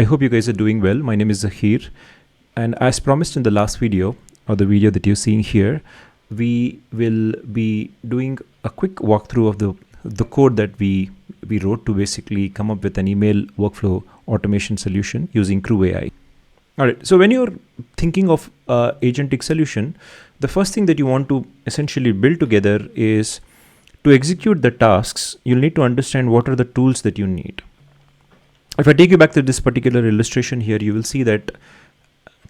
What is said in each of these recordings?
I hope you guys are doing well. My name is Zahir, and as promised in the last video, or the video that you're seeing here, we will be doing a quick walkthrough of the code that we wrote to basically come up with an email workflow automation solution using CrewAI. All right, so when you're thinking of agentic solution, the first thing that you want to essentially build together is to execute the tasks. You'll need to understand what are the tools that you need. If I take you back to this particular illustration here, you will see that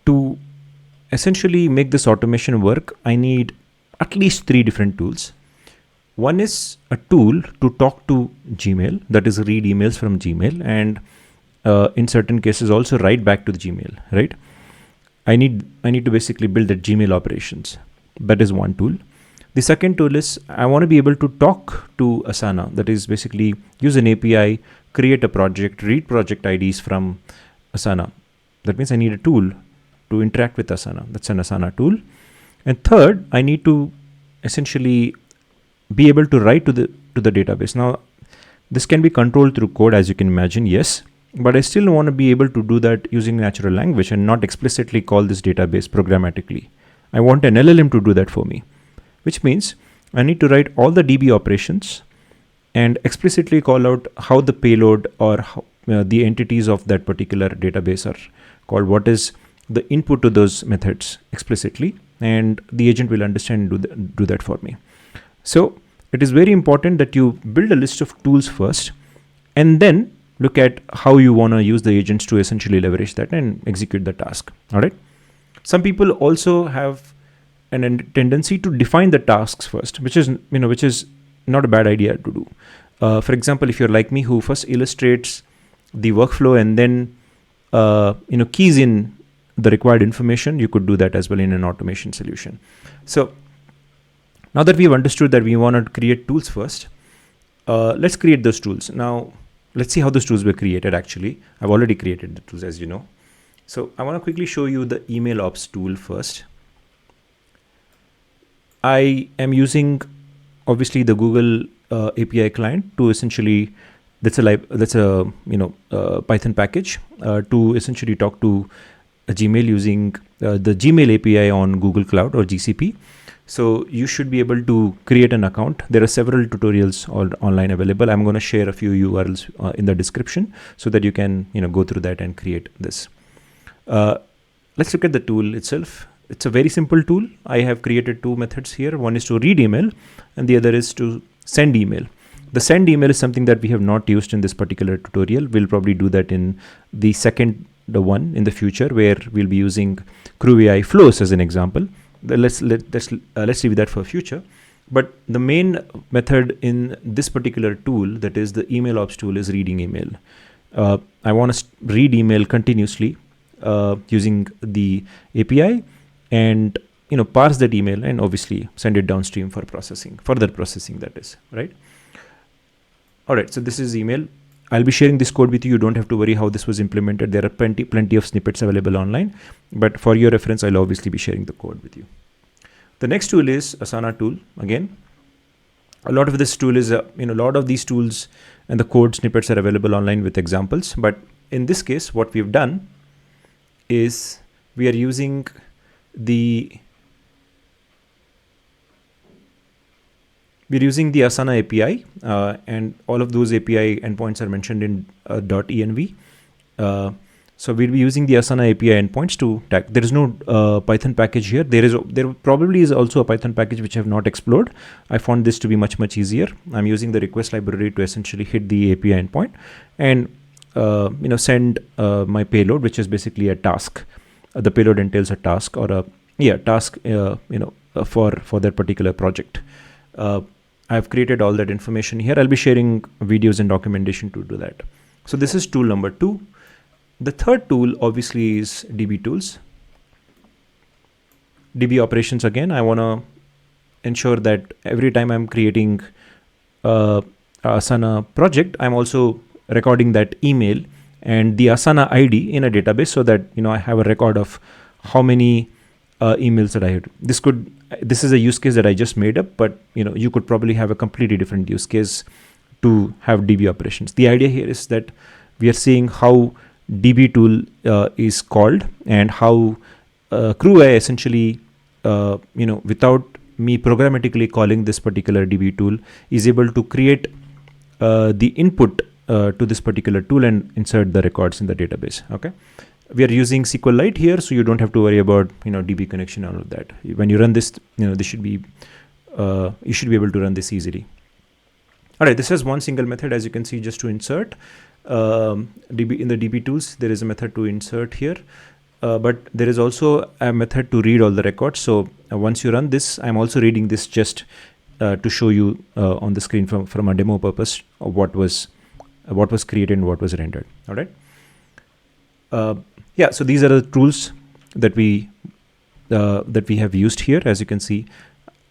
to essentially make this automation work, I need at least 3 different tools. One is a tool to talk to Gmail, that is read emails from Gmail, and in certain cases also write back to the Gmail, right? I need to basically build the Gmail operations. That is one tool. The second tool is I want to be able to talk to Asana, that is basically use an API, create a project, read project IDs from Asana. That means I need a tool to interact with Asana. That's an Asana tool. And third, I need to essentially be able to write to the database. Now, this can be controlled through code, as you can imagine, yes, but I still want to be able to do that using natural language and not explicitly call this database programmatically. I want an LLM to do that for me, which means I need to write all the DB operations and explicitly call out how the payload or how, the entities of that particular database are called, what is the input to those methods explicitly, and the agent will understand and do that for me. So it is very important that you build a list of tools first and then look at how you want to use the agents to essentially leverage that and execute the task. All right. Some people also have a tendency to define the tasks first, which is not a bad idea to do. For example, if you're like me, who first illustrates the workflow and then keys in the required information, you could do that as well in an automation solution. So now that we've understood that we want to create tools first, let's create those tools. Now, let's see how those tools were created. Actually, I've already created the tools, as you know. So I want to quickly show you the email ops tool first. I am using obviously the Google API client to essentially, that's a Python package to essentially talk to a Gmail using the Gmail API on Google Cloud or GCP. So you should be able to create an account. There are several tutorials online available. I'm going to share a few URLs in the description so that you can go through that and create this. Let's look at the tool itself. It's a very simple tool. I have created 2 methods here. One is to read email and the other is to send email. The send email is something that we have not used in this particular tutorial. We'll probably do that in the second one in the future, where we'll be using CrewAI flows as an example. Let's leave that for future. But the main method in this particular tool, that is the email ops tool, is reading email. I want to read email continuously using the API and parse that email and obviously send it downstream for further processing, that is, right? All right, so this is email. I'll be sharing this code with you. You don't have to worry how this was implemented. There are plenty of snippets available online, but for your reference, I'll obviously be sharing the code with you. The next tool is Asana tool. Again, a lot of this tool is, a lot of these tools and the code snippets are available online with examples. But in this case, what we've done is we are using the Asana API, and all of those API endpoints are mentioned in .env. So we'll be using the Asana API endpoints to tag. There is no Python package here. There probably is also a Python package which I have not explored. I found this to be much easier. I'm using the request library to essentially hit the API endpoint and send my payload, which is basically a task. The payload entails a task or a task for that particular project. I've created all that information here. I'll be sharing videos and documentation to do that. So this is tool number 2. The third tool obviously is DB tools. DB operations, again, I want to ensure that every time I'm creating Asana project, I'm also recording that email and the Asana ID in a database so that I have a record of how many emails that I had. This is a use case that I just made up, but you could probably have a completely different use case to have DB operations. The idea here is that we are seeing how DB tool is called, and how CrewAI essentially, without me programmatically calling this particular DB tool, is able to create the input to this particular tool and insert the records in the database. Okay, we are using SQLite here, so you don't have to worry about DB connection and all of that. When you run this, this should be you should be able to run this easily. All right, this is one single method, as you can see, just to insert DB in the DB tools. There is a method to insert here, but there is also a method to read all the records. So once you run this, I'm also reading this just to show you on the screen from a demo purpose of what was created and what was rendered. All right. Yeah. So these are the tools that we have used here. As you can see,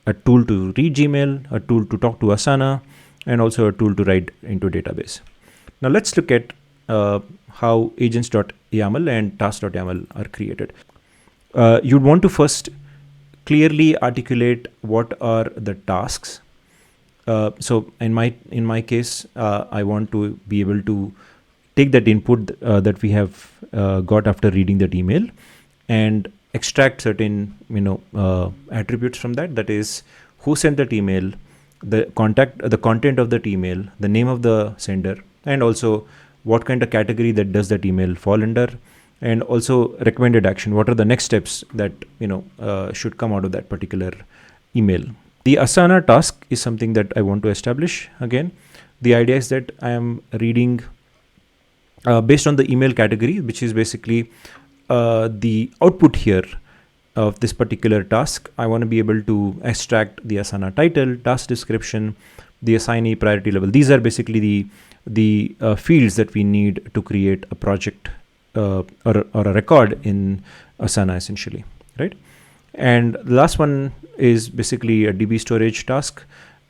a tool to read Gmail, a tool to talk to Asana, and also a tool to write into database. Now let's look at how agents.yaml and task.yaml are created. You'd want to first clearly articulate what are the tasks. So in my case, I want to be able to take that input that we have got after reading that email and extract certain attributes from that. That is, who sent that email, the content of that email, the name of the sender, and also what kind of category that does that email fall under, and also recommended action. What are the next steps that should come out of that particular email? The Asana task is something that I want to establish. Again, the idea is that I am reading based on the email category, which is basically the output here of this particular task. I want to be able to extract the Asana title, task description, the assignee, priority level. These are basically the fields that we need to create a project or a record in Asana, essentially, right? And the last one is basically a DB storage task.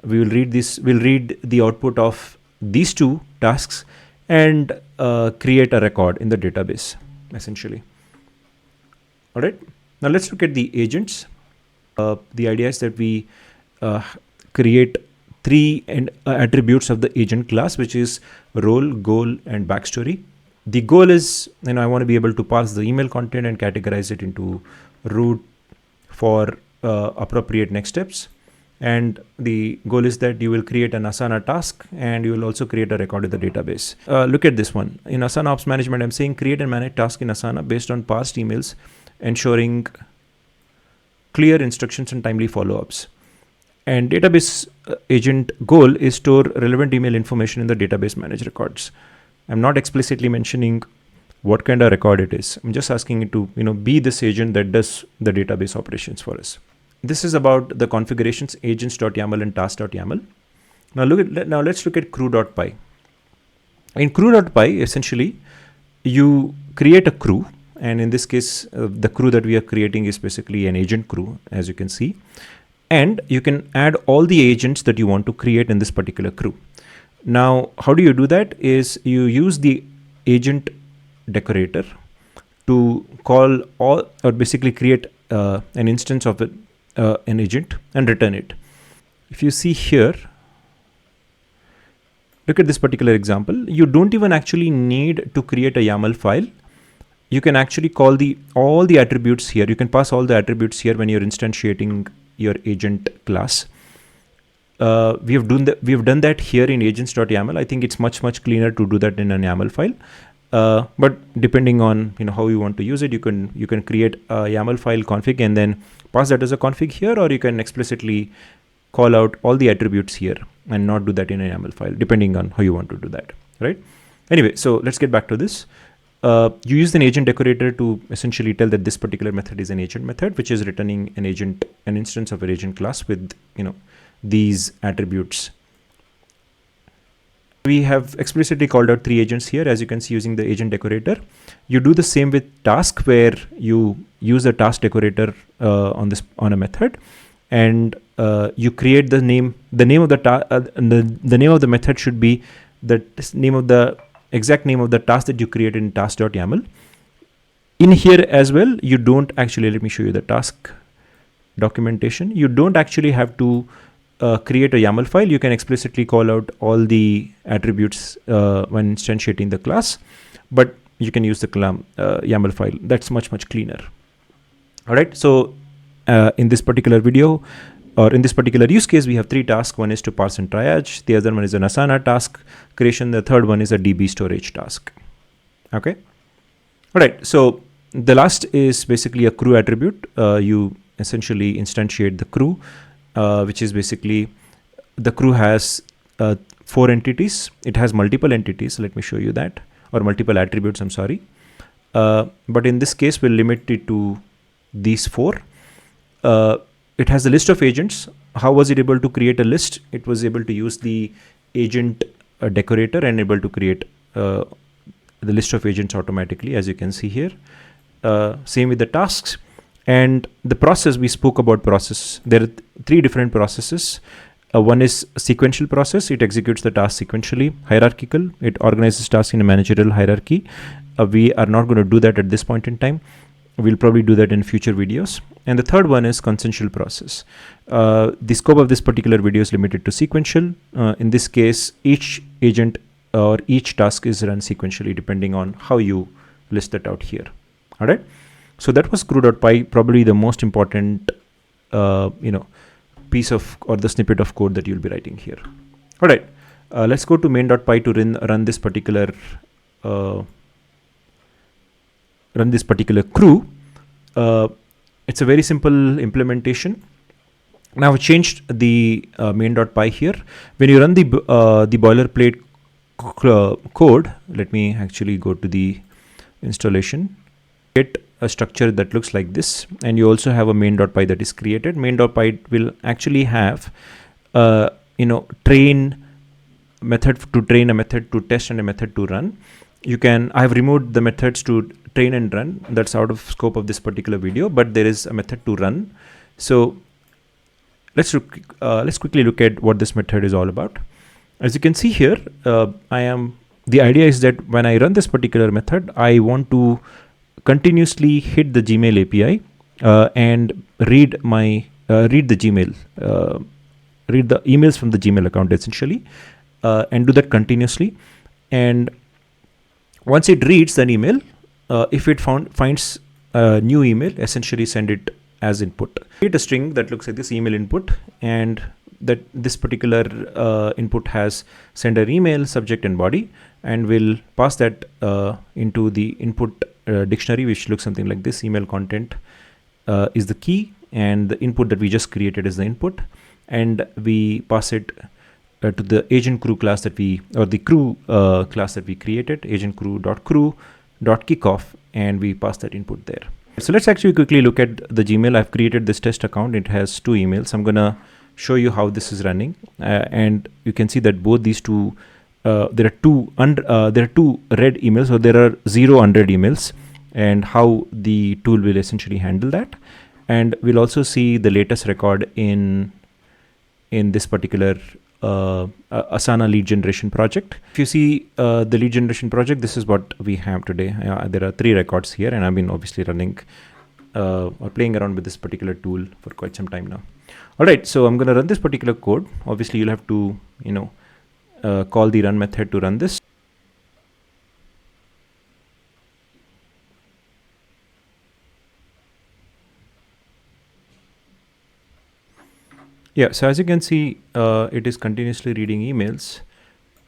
We will read this. We'll read the output of these two tasks and create a record in the database, essentially. All right. Now let's look at the agents. The idea is that we create three attributes of the agent class, which is role, goal, and backstory. The goal is, I want to be able to parse the email content and categorize it into route for appropriate next steps. And the goal is that you will create an Asana task and you will also create a record in the database. Look at this one. In Asana Ops Management, I'm saying create and manage task in Asana based on parsed emails, ensuring clear instructions and timely follow-ups. And database agent goal is store relevant email information in the database manage records. I'm not explicitly mentioning what kind of record it is. I'm just asking it to be this agent that does the database operations for us. This is about the configurations, agents.yaml and task.yaml. Now let's look at crew.py. In crew.py, essentially, you create a crew. And in this case, the crew that we are creating is basically an agent crew, as you can see. And you can add all the agents that you want to create in this particular crew. Now, how do you do that? Is you use the agent decorator to call all, or basically create an instance of an agent and return it. If you see here, look at this particular example. You don't even actually need to create a YAML file. You can actually call all the attributes here. You can pass all the attributes here when you're instantiating your agent class. We have done that here in agents.yaml. I think it's much cleaner to do that in a YAML file. But depending on how you want to use it, you can create a YAML file config and then pass that as a config here, or you can explicitly call out all the attributes here and not do that in a YAML file, depending on how you want to do that, right? Anyway, so let's get back to this. You use an agent decorator to essentially tell that this particular method is an agent method, which is returning an instance of an agent class with these attributes. We have explicitly called out three agents here, as you can see, using the agent decorator. You do the same with task, where you use the task decorator on a method, and you create the name. The name of the name of the method should be the exact name of the task that you created in task.yaml. In here as well, you don't actually, let me show you the task documentation. You don't actually have to create a YAML file. You can explicitly call out all the attributes when instantiating the class. But you can use the YAML file. That's much cleaner. All right, so in this particular video, or in this particular use case, we have 3 tasks. One is to parse and triage. The other one is an Asana task creation. The third one is a DB storage task. Okay. All right. So the last is basically a crew attribute. You essentially instantiate the crew, which is basically the crew has 4 entities. It has multiple entities. Let me show you that, or multiple attributes. I'm sorry. But in this case, we'll limit it to these 4. It has a list of agents. How was it able to create a list? It was able to use the agent decorator and able to create the list of agents automatically, as you can see here. Same with the tasks and the process. We spoke about process. There are 3 different processes. One is a sequential process. It executes the task sequentially. Hierarchical. It organizes tasks in a managerial hierarchy. We are not going to do that at this point in time. We'll probably do that in future videos. And the third one is consensual process. The scope of this particular video is limited to sequential. In this case, each agent or each task is run sequentially depending on how you list that out here. All right. So that was CrewAI, probably the most important, piece of, or the snippet of code that you'll be writing here. All right. Let's go to main.py to run this particular crew. It's a very simple implementation. Now I've changed the main.py here. When you run the boilerplate code, let me actually go to the installation. Get a structure that looks like this, and you also have a main.py that is created. Main.py will actually have train method to train, a method to test, and a method to run. I have removed the methods to train and run. That's out of scope of this particular video, but there is a method to run. So let's quickly look at what this method is all about. As you can see here, the idea is that when I run this particular method, I want to continuously hit the Gmail API and read the emails from the Gmail account essentially, and do that continuously. And once it reads an email, if it finds a new email, essentially send it as input. Create a string that looks like this, email input, and that this particular input has sender email, subject, and body, and we'll pass that into the input dictionary, which looks something like this. Email content is the key, and the input that we just created is the input, and we pass it to the agent crew class that the crew class that we created, agent crew.crew.kickoff, and we pass that input there. So let's actually quickly look at the Gmail. I've created this test account. It has 2 emails. I'm gonna show you how this is running, and you can see that both these two, there are 2 red emails, so there are 0 unread emails, and how the tool will essentially handle that. And we'll also see the latest record in this particular Asana lead generation project. If you see the lead generation project, this is what we have today. There are 3 records here, and I've been obviously running or playing around with this particular tool for quite some time now. All right, so I'm going to run this particular code. Obviously, you'll have to call the run method to run this. Yeah, so as you can see, it is continuously reading emails,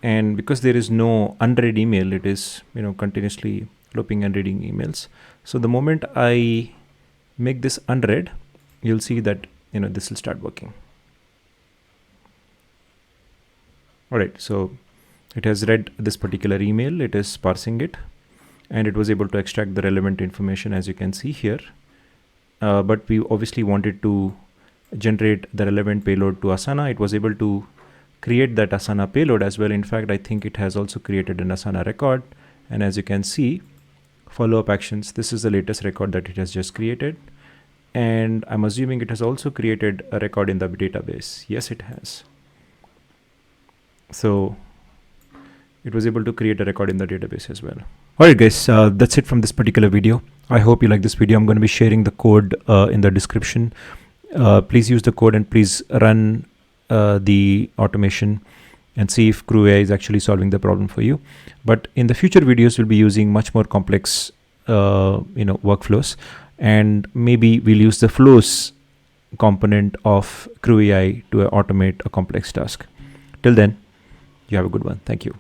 and because there is no unread email, it is continuously looping and reading emails. So the moment I make this unread, you'll see that this will start working. All right, so it has read this particular email, it is parsing it, and it was able to extract the relevant information, as you can see here. But we obviously wanted to generate the relevant payload to Asana. It was able to create that Asana payload as well. In fact, I think it has also created an Asana record. And as you can see, follow-up actions, this is the latest record that it has just created. And I'm assuming it has also created a record in the database. Yes, it has. So it was able to create a record in the database as well. All right, guys, that's it from this particular video. I hope you like this video. I'm going to be sharing the code in the description. Please use the code and please run the automation and see if CrewAI is actually solving the problem for you. But in the future videos, we'll be using much more complex workflows, and maybe we'll use the flows component of CrewAI to automate a complex task. Till then, you have a good one. Thank you.